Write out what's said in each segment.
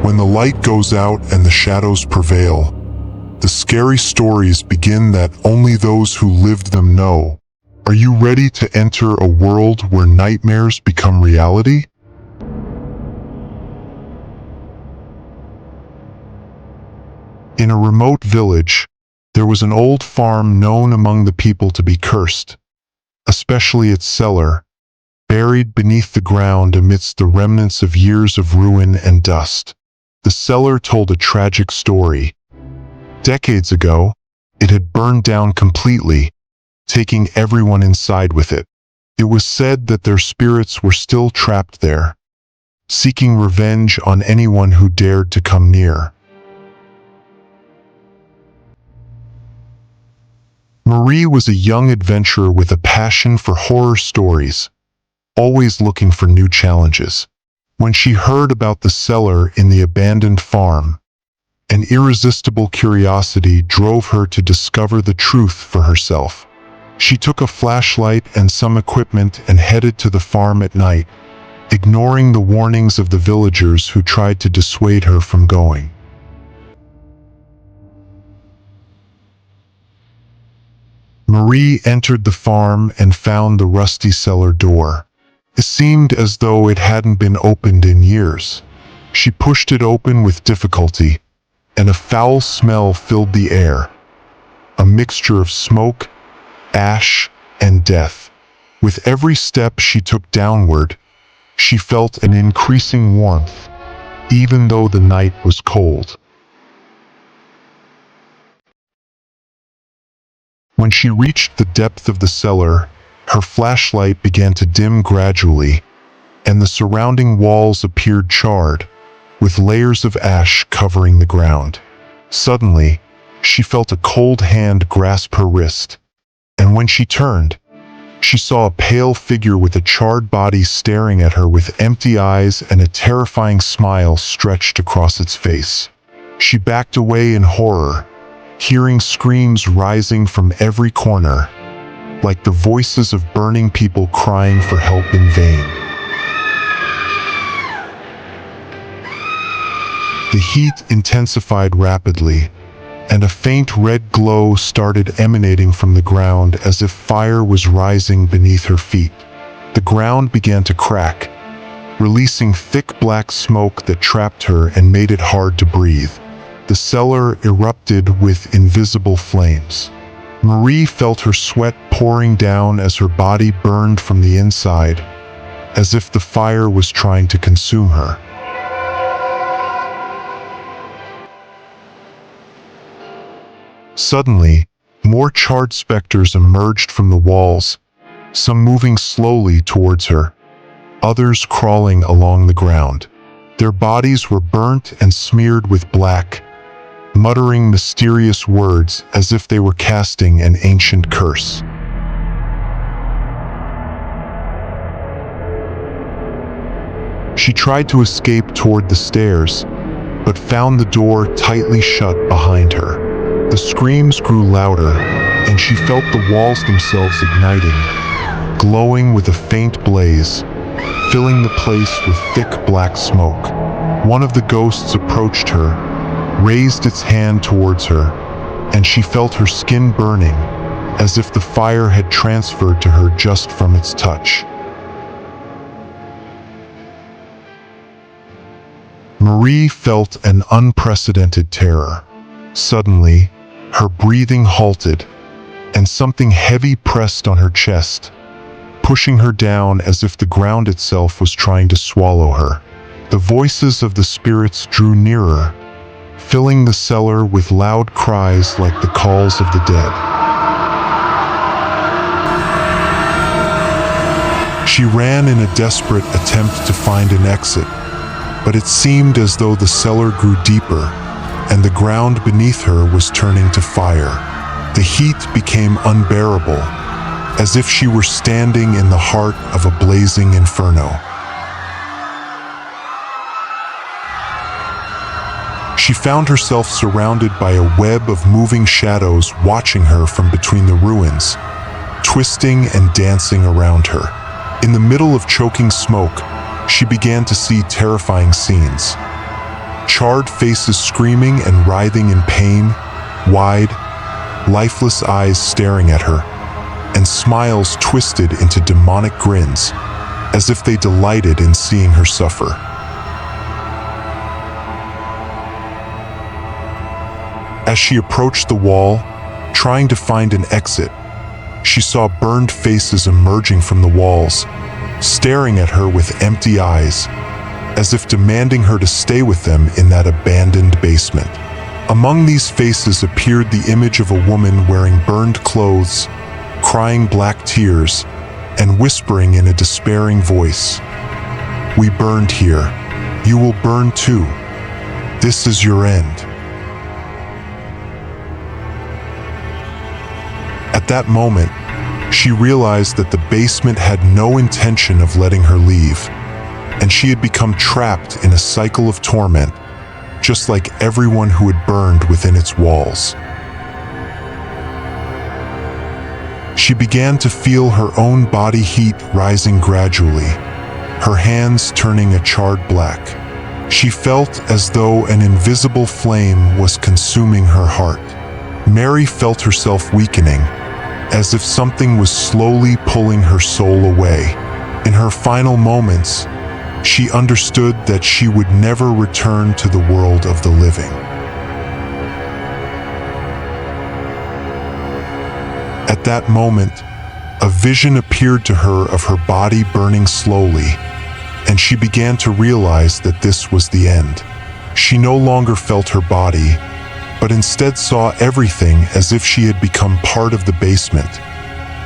When the light goes out and the shadows prevail, the scary stories begin that only those who lived them know. Are you ready to enter a world where nightmares become reality? In a remote village, there was an old farm known among the people to be cursed, especially its cellar, buried beneath the ground amidst the remnants of years of ruin and dust. The cellar told a tragic story. Decades ago, it had burned down completely, taking everyone inside with it. It was said that their spirits were still trapped there, seeking revenge on anyone who dared to come near. Marie was a young adventurer with a passion for horror stories, always looking for new challenges. When she heard about the cellar in the abandoned farm, an irresistible curiosity drove her to discover the truth for herself. She took a flashlight and some equipment and headed to the farm at night, ignoring the warnings of the villagers who tried to dissuade her from going. Marie entered the farm and found the rusty cellar door. It seemed as though it hadn't been opened in years. She pushed it open with difficulty, and a foul smell filled the air, a mixture of smoke, ash, and death. With every step she took downward, she felt an increasing warmth, even though the night was cold. When she reached the depth of the cellar, her flashlight began to dim gradually, and the surrounding walls appeared charred, with layers of ash covering the ground. Suddenly, she felt a cold hand grasp her wrist, and when she turned, she saw a pale figure with a charred body staring at her with empty eyes and a terrifying smile stretched across its face. She backed away in horror, hearing screams rising from every corner, like the voices of burning people crying for help in vain. The heat intensified rapidly, and a faint red glow started emanating from the ground as if fire was rising beneath her feet. The ground began to crack, releasing thick black smoke that trapped her and made it hard to breathe. The cellar erupted with invisible flames. Marie felt her sweat pouring down as her body burned from the inside, as if the fire was trying to consume her. Suddenly, more charred specters emerged from the walls, some moving slowly towards her, others crawling along the ground. Their bodies were burnt and smeared with black, muttering mysterious words as if they were casting an ancient curse. She tried to escape toward the stairs, but found the door tightly shut behind her. The screams grew louder, and she felt the walls themselves igniting, glowing with a faint blaze, filling the place with thick black smoke. One of the ghosts approached her, raised its hand towards her, and she felt her skin burning, as if the fire had transferred to her just from its touch. Marie felt an unprecedented terror. Suddenly, her breathing halted, and something heavy pressed on her chest, pushing her down as if the ground itself was trying to swallow her. The voices of the spirits drew nearer, filling the cellar with loud cries like the calls of the dead. She ran in a desperate attempt to find an exit, but it seemed as though the cellar grew deeper, and the ground beneath her was turning to fire. The heat became unbearable, as if she were standing in the heart of a blazing inferno. She found herself surrounded by a web of moving shadows watching her from between the ruins, twisting and dancing around her. In the middle of choking smoke, she began to see terrifying scenes. charred faces screaming and writhing in pain, wide, lifeless eyes staring at her, and smiles twisted into demonic grins, as if they delighted in seeing her suffer. As she approached the wall, trying to find an exit, she saw burned faces emerging from the walls, staring at her with empty eyes, as if demanding her to stay with them in that abandoned basement. Among these faces appeared the image of a woman wearing burned clothes, crying black tears, and whispering in a despairing voice, "We burned here. You will burn too. This is your end." At that moment, she realized that the basement had no intention of letting her leave, and she had become trapped in a cycle of torment, just like everyone who had burned within its walls. She began to feel her own body heat rising gradually, her hands turning a charred black. She felt as though an invisible flame was consuming her heart. Mary felt herself weakening, as if something was slowly pulling her soul away. In her final moments, she understood that she would never return to the world of the living. At that moment, a vision appeared to her of her body burning slowly, and she began to realize that this was the end. She no longer felt her body, but instead saw everything as if she had become part of the basement,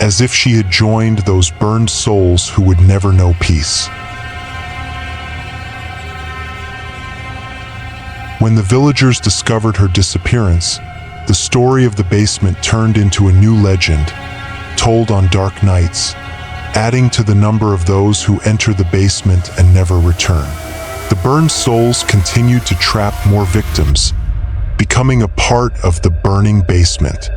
as if she had joined those burned souls who would never know peace. When the villagers discovered her disappearance, the story of the basement turned into a new legend, told on dark nights, adding to the number of those who enter the basement and never return. The burned souls continued to trap more victims, becoming a part of the burning basement.